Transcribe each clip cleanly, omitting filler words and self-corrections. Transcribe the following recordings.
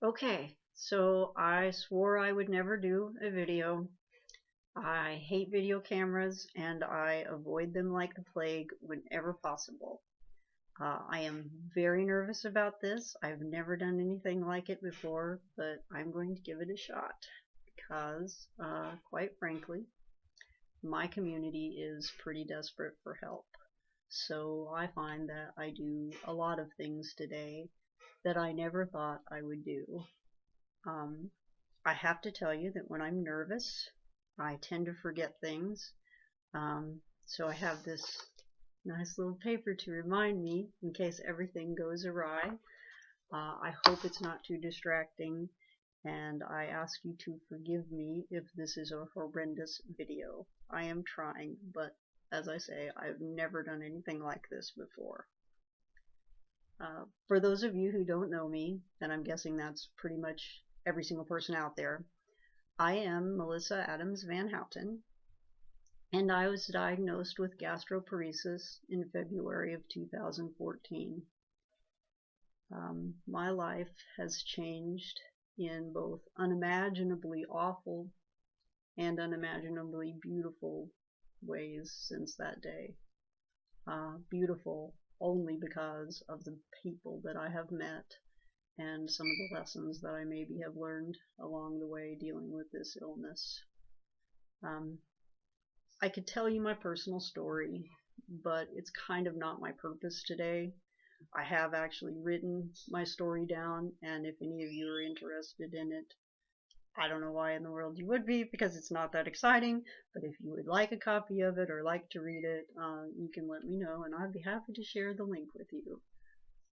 Okay, so I swore I would never do a video. I hate video cameras and I avoid them like the plague whenever possible. I am very nervous about this. I've never done anything like it before, but I'm going to give it a shot because, quite frankly, my community is pretty desperate for help. So I find that I do a lot of things today that I never thought I would do. Um, I have to tell you that when I'm nervous, I tend to forget things. So I have this nice little paper to remind me in case everything goes awry. I hope it's not too distracting, and I ask you to forgive me if this is a horrendous video. I am trying, but as I say, I've never done anything like this before. For those of you who don't know me, and I'm guessing that's pretty much every single person out there, I am Melissa Adams Van Houten, and I was diagnosed with gastroparesis in February of 2014. My life has changed in both unimaginably awful and unimaginably beautiful ways since that day. Beautiful only because of the people that I have met and some of the lessons that I maybe have learned along the way dealing with this illness. Um, I could tell you my personal story, but it's kind of not my purpose today. I have actually written my story down, and if any of you are interested in it, I don't know why in the world you would be, because it's not that exciting, but if you would like a copy of it or like to read it, you can let me know, and I'd be happy to share the link with you.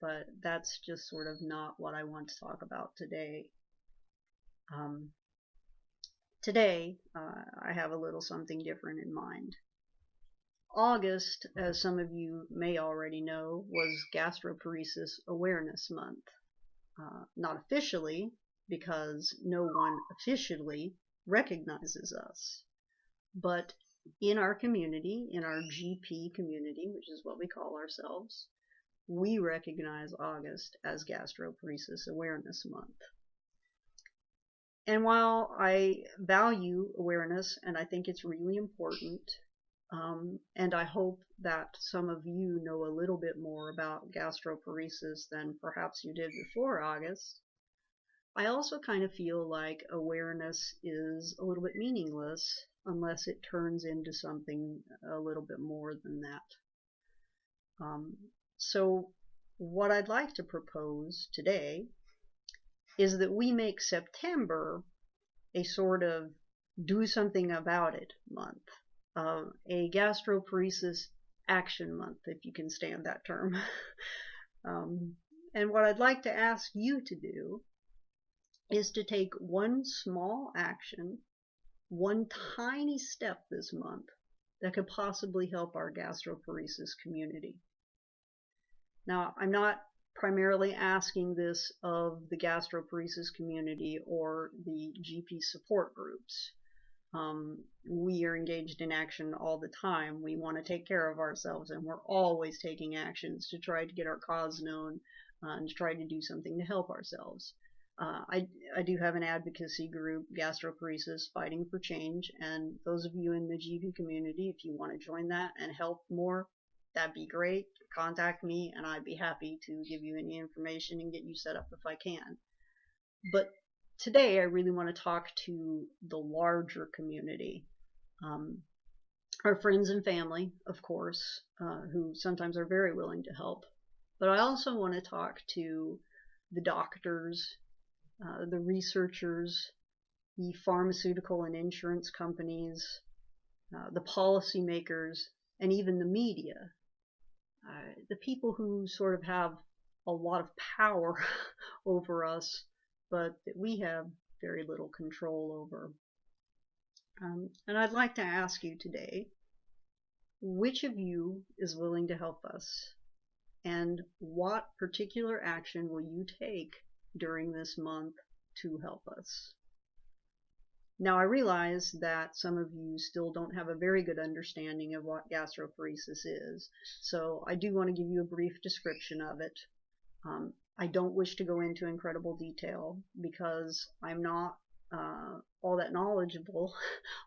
But that's just sort of not what I want to talk about today. Um, Today, I have a little something different in mind. August, as some of you may already know, was Gastroparesis Awareness Month. Not officially, because no one officially recognizes us, but in our community, in our GP community, which is what we call ourselves, we recognize August as Gastroparesis Awareness Month. And while I value awareness and I think it's really important, and I hope that some of you know a little bit more about gastroparesis than perhaps you did before August, I also kind of feel like awareness is a little bit meaningless unless it turns into something a little bit more than that. So what I'd like to propose today is that we make September a sort of do something about it month, a gastroparesis action month, if you can stand that term. And what I'd like to ask you to do is to take one small action, one tiny step this month that could possibly help our gastroparesis community. Now, I'm not primarily asking this of the gastroparesis community or the GP support groups. We are engaged in action all the time. We want to take care of ourselves, and we're always taking actions to try to get our cause known and to try to do something to help ourselves. I do have an advocacy group, Gastroparesis Fighting for Change, and those of you in the GP community, if you want to join that and help more, that'd be great. Contact me, and I'd be happy to give you any information and get you set up if I can. But today, I really want to talk to the larger community. Our friends and family, of course, who sometimes are very willing to help. But I also want to talk to the doctors, the researchers, the pharmaceutical and insurance companies, the policymakers, and even the media. The people who sort of have a lot of power over us, but that we have very little control over. And I'd like to ask you today, which of you is willing to help us? And what particular action will you take during this month to help us? Now, I realize that some of you still don't have a very good understanding of what gastroparesis is, so I do want to give you a brief description of it. I don't wish to go into incredible detail because I'm not all that knowledgeable.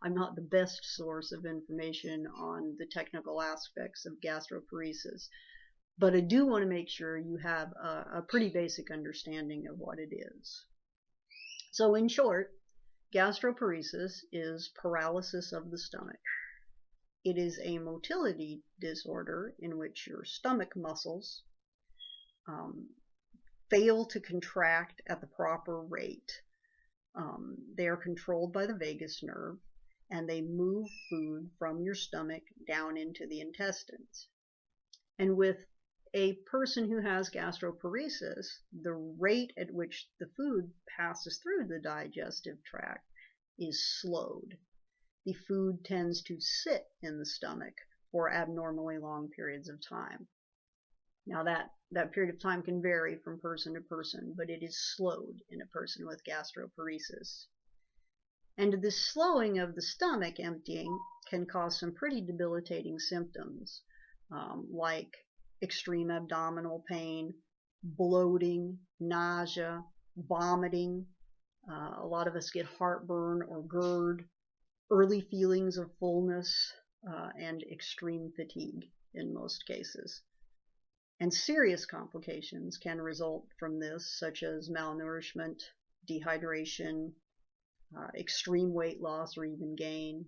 I'm not the best source of information on the technical aspects of gastroparesis, but I do want to make sure you have a pretty basic understanding of what it is. So in short, gastroparesis is paralysis of the stomach. It is a motility disorder in which your stomach muscles fail to contract at the proper rate. They are controlled by the vagus nerve, and they move food from your stomach down into the intestines. And with a person who has gastroparesis, the rate at which the food passes through the digestive tract is slowed. The food tends to sit in the stomach for abnormally long periods of time. Now that period of time can vary from person to person, but it is slowed in a person with gastroparesis. And this slowing of the stomach emptying can cause some pretty debilitating symptoms, like extreme abdominal pain, bloating, nausea, vomiting. A lot of us get heartburn or GERD, early feelings of fullness, and extreme fatigue in most cases. And serious complications can result from this, such as malnourishment, dehydration, extreme weight loss or even gain,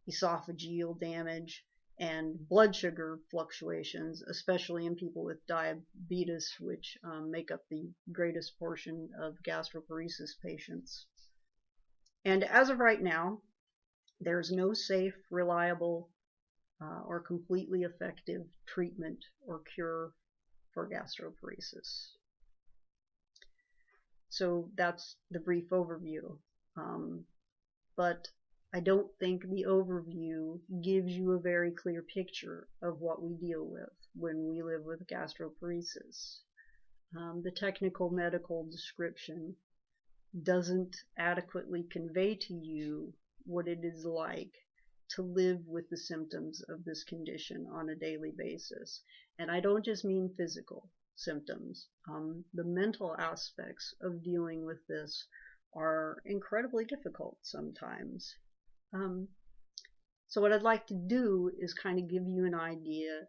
esophageal damage, and blood sugar fluctuations, especially in people with diabetes, which make up the greatest portion of gastroparesis patients. And as of right now, there's no safe, reliable, or completely effective treatment or cure for gastroparesis. So that's the brief overview. But I don't think the overview gives you a very clear picture of what we deal with when we live with gastroparesis. The technical medical description doesn't adequately convey to you what it is like to live with the symptoms of this condition on a daily basis. And I don't just mean physical symptoms. The mental aspects of dealing with this are incredibly difficult sometimes. So what I'd like to do is kind of give you an idea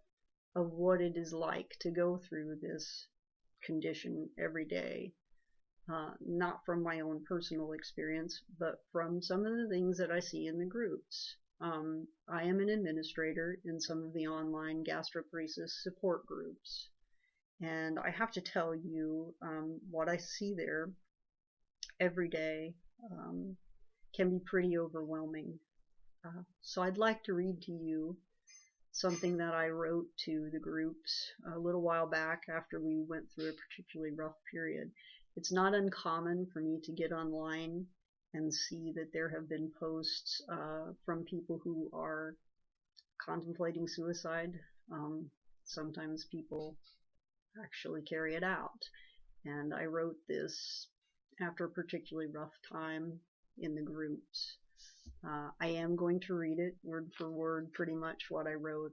of what it is like to go through this condition every day. Not from my own personal experience, but from some of the things that I see in the groups. I am an administrator in some of the online gastroparesis support groups, and I have to tell you, what I see there every day can be pretty overwhelming. So I'd like to read to you something that I wrote to the groups a little while back after we went through a particularly rough period. It's not uncommon for me to get online and see that there have been posts from people who are contemplating suicide. Sometimes people actually carry it out. And I wrote this after a particularly rough time in the groups. I am going to read it word for word, pretty much what I wrote,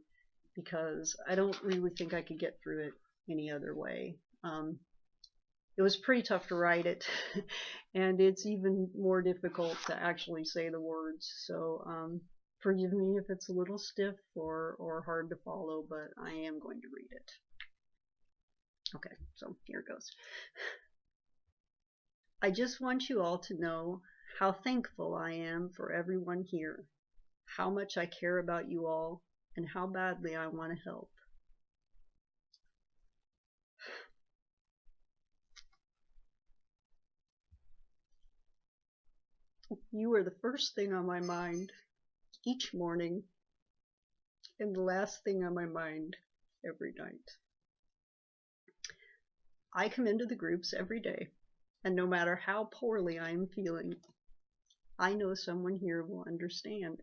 because I don't really think I could get through it any other way. It was pretty tough to write it, and it's even more difficult to actually say the words. So forgive me if it's a little stiff or hard to follow, but I am going to read it. Okay, so here it goes. I just want you all to know how thankful I am for everyone here, how much I care about you all, and how badly I want to help. You are the first thing on my mind each morning, and the last thing on my mind every night. I come into the groups every day, and no matter how poorly I am feeling, I know someone here will understand.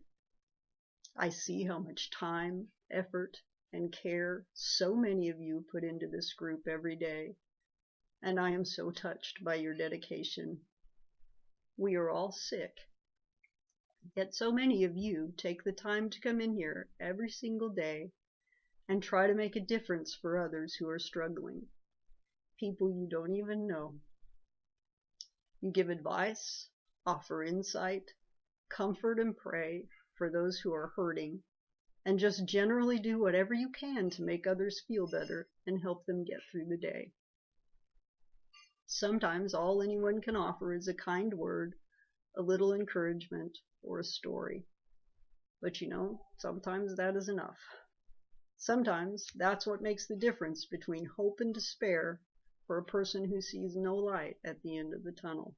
I see how much time, effort, and care so many of you put into this group every day, and I am so touched by your dedication. We are all sick, yet so many of you take the time to come in here every single day and try to make a difference for others who are struggling. people you don't even know. You give advice, offer insight, comfort and pray for those who are hurting, and just generally do whatever you can to make others feel better and help them get through the day. Sometimes all anyone can offer is a kind word, a little encouragement, or a story. But sometimes that is enough. Sometimes that's what makes the difference between hope and despair for a person who sees no light at the end of the tunnel.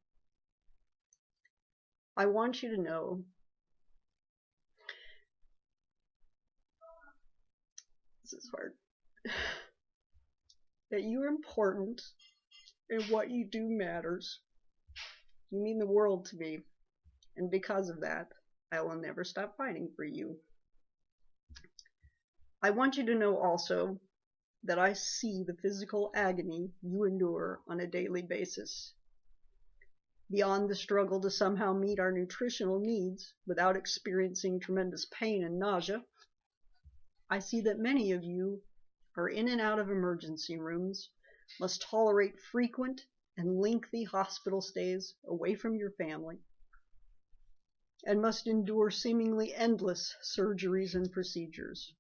I want you to know this is hard, that you are important and what you do matters. You mean the world to me, and because of that, I will never stop fighting for you. I want you to know also that I see the physical agony you endure on a daily basis. Beyond the struggle to somehow meet our nutritional needs without experiencing tremendous pain and nausea, I see that many of you are in and out of emergency rooms, must tolerate frequent and lengthy hospital stays away from your family, and must endure seemingly endless surgeries and procedures.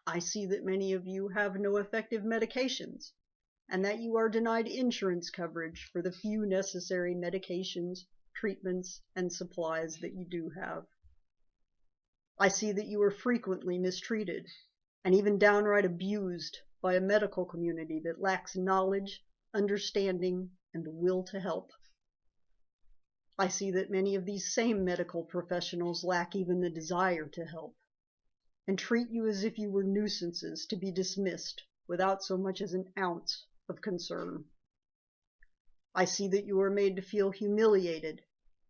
I see that many of you have no effective medications, and that you are denied insurance coverage for the few necessary medications, treatments, and supplies that you do have. I see that you are frequently mistreated and even downright abused by a medical community that lacks knowledge, understanding, and the will to help. I see that many of these same medical professionals lack even the desire to help, and treat you as if you were nuisances to be dismissed without so much as an ounce of concern. I see that you are made to feel humiliated,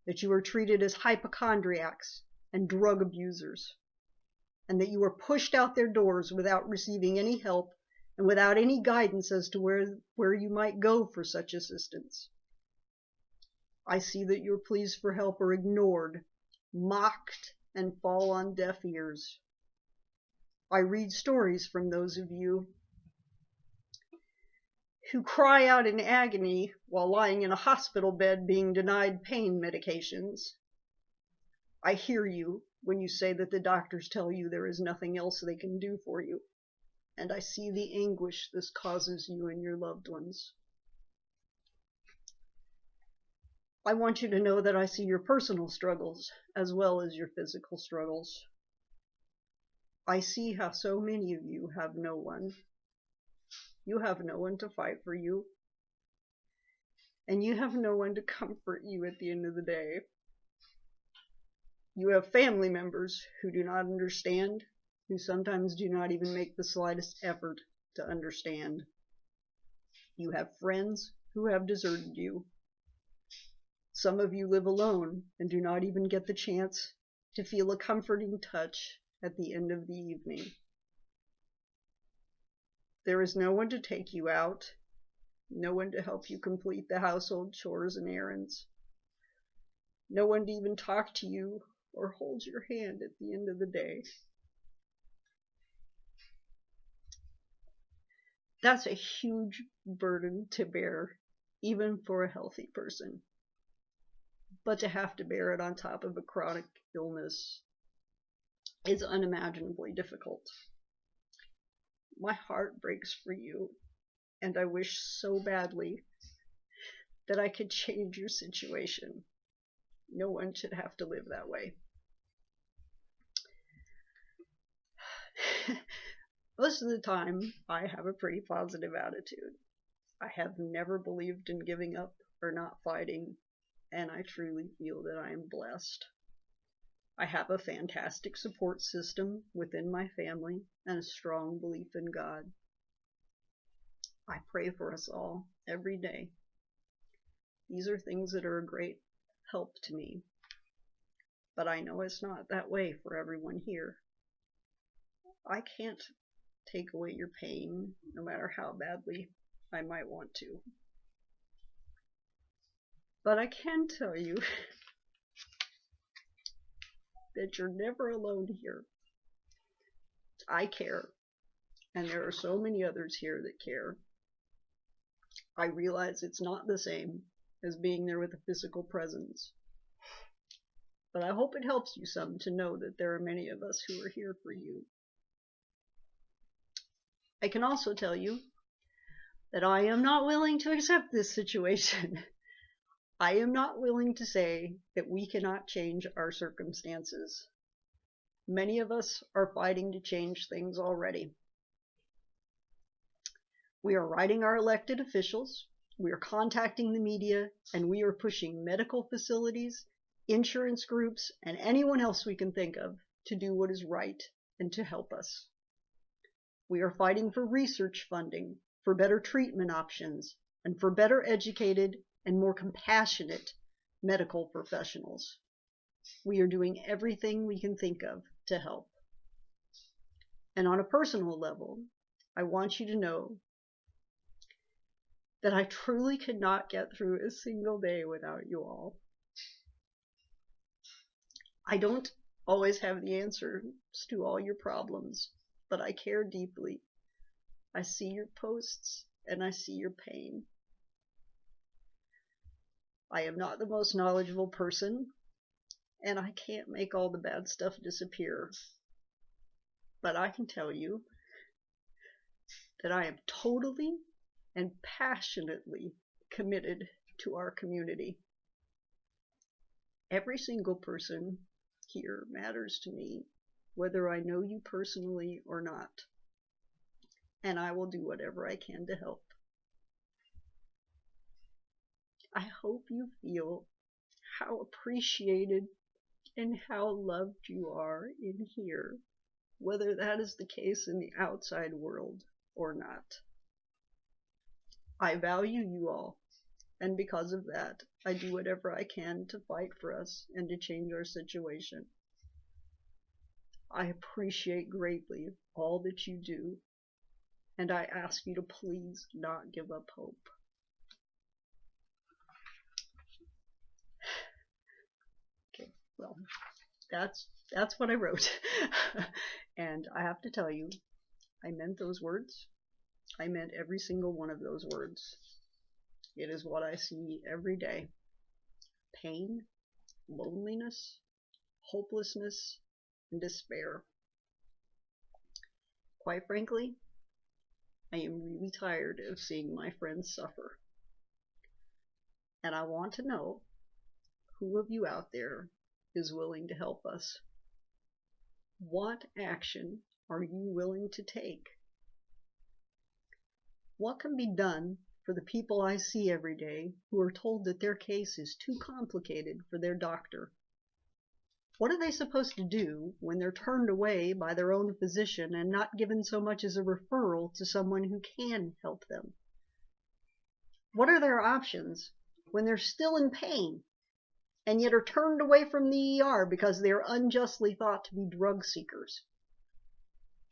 that you are treated as hypochondriacs and drug abusers, and that you are pushed out their doors without receiving any help and without any guidance as to where you might go for such assistance. I see that your pleas for help are ignored, mocked, and fall on deaf ears. I read stories from those of you who cry out in agony while lying in a hospital bed being denied pain medications. I hear you when you say that the doctors tell you there is nothing else they can do for you, and I see the anguish this causes you and your loved ones. I want you to know that I see your personal struggles as well as your physical struggles. I see how so many of you have no one. You have no one to fight for you, and you have no one to comfort you at the end of the day. You have family members who do not understand, who sometimes do not even make the slightest effort to understand. You have friends who have deserted you. Some of you live alone and do not even get the chance to feel a comforting touch at the end of the evening. There is no one to take you out, no one to help you complete the household chores and errands, no one to even talk to you or hold your hand at the end of the day. That's a huge burden to bear, even for a healthy person. But to have to bear it on top of a chronic illness is unimaginably difficult. My heart breaks for you, and I wish so badly that I could change your situation. No one should have to live that way. Most of the time, I have a pretty positive attitude. I have never believed in giving up or not fighting, and I truly feel that I am blessed. I have a fantastic support system within my family and a strong belief in God. I pray for us all every day. These are things that are a great help to me, but I know it's not that way for everyone here. I can't take away your pain, no matter how badly I might want to. But I can tell you that you're never alone here. I care, and there are so many others here that care. I realize it's not the same as being there with a physical presence. But I hope it helps you some to know that there are many of us who are here for you. I can also tell you that I am not willing to accept this situation. I am not willing to say that we cannot change our circumstances. Many of us are fighting to change things already. We are writing our elected officials, we are contacting the media, and we are pushing medical facilities, insurance groups, and anyone else we can think of to do what is right and to help us. We are fighting for research funding, for better treatment options, and for better educated and more compassionate medical professionals. We are doing everything we can think of to help. And on a personal level, I want you to know that I truly could not get through a single day without you all. I don't always have the answers to all your problems, but I care deeply. I see your posts and I see your pain. I am not the most knowledgeable person, and I can't make all the bad stuff disappear. But I can tell you that I am totally and passionately committed to our community. Every single person here matters to me, whether I know you personally or not, and I will do whatever I can to help. I hope you feel how appreciated and how loved you are in here, whether that is the case in the outside world or not. I value you all, and because of that, I do whatever I can to fight for us and to change our situation. I appreciate greatly all that you do, and I ask you to please not give up hope. Okay, well, that's what I wrote. And I have to tell you, I meant those words. I meant every single one of those words. It is what I see every day. Pain, loneliness, hopelessness, and despair. Quite frankly, I am really tired of seeing my friends suffer. And I want to know who of you out there is willing to help us. What action are you willing to take? What can be done for the people I see every day who are told that their case is too complicated for their doctor? What are they supposed to do when they're turned away by their own physician and not given so much as a referral to someone who can help them? What are their options when they're still in pain and yet are turned away from the ER because they are unjustly thought to be drug seekers?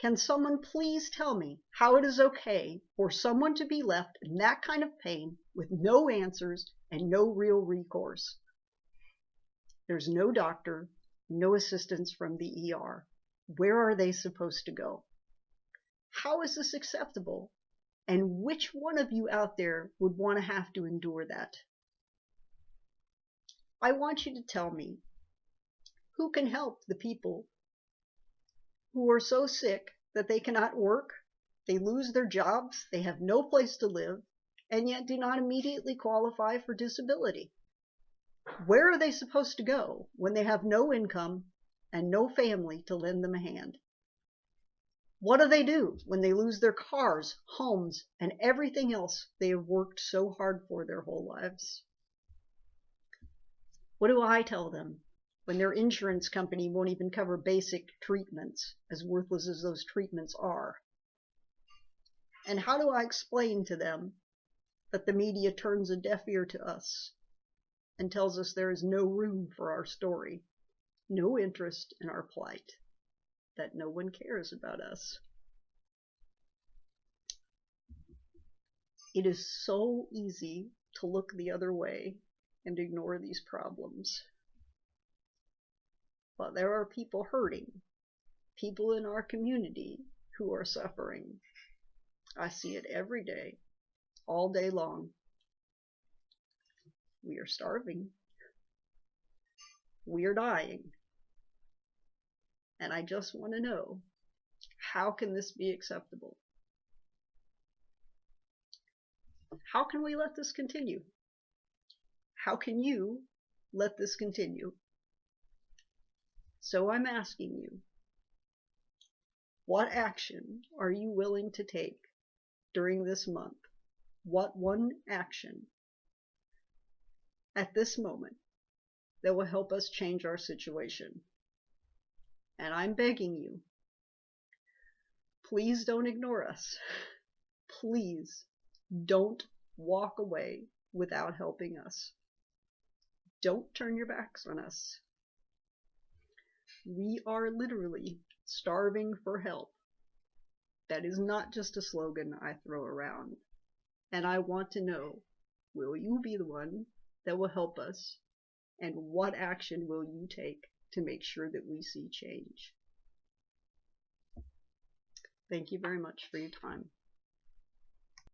Can someone please tell me how it is okay for someone to be left in that kind of pain with no answers and no real recourse? There's no doctor, no assistance from the ER. Where are they supposed to go? How is this acceptable? And which one of you out there would want to have to endure that? I want you to tell me who can help the people who are so sick that they cannot work, they lose their jobs, they have no place to live, and yet do not immediately qualify for disability. Where are they supposed to go when they have no income and no family to lend them a hand? What do they do when they lose their cars, homes, and everything else they have worked so hard for their whole lives? What do I tell them when their insurance company won't even cover basic treatments, as worthless as those treatments are? And how do I explain to them that the media turns a deaf ear to us and tells us there is no room for our story, no interest in our plight, that no one cares about us? It is so easy to look the other way and ignore these problems. But there are people hurting, people in our community who are suffering. I see it every day, all day long, We are starving. We are dying. And I just want to know, how can this be acceptable? How can we let this continue? How can you let this continue? So I'm asking you, what action are you willing to take during this month? What one action at this moment that will help us change our situation? And I'm begging you, please don't ignore us. Please don't walk away without helping us. Don't turn your backs on us. We are literally starving for help. That is not just a slogan I throw around. And I want to know, will you be the one that will help us? And what action will you take to make sure that we see change? Thank you very much for your time.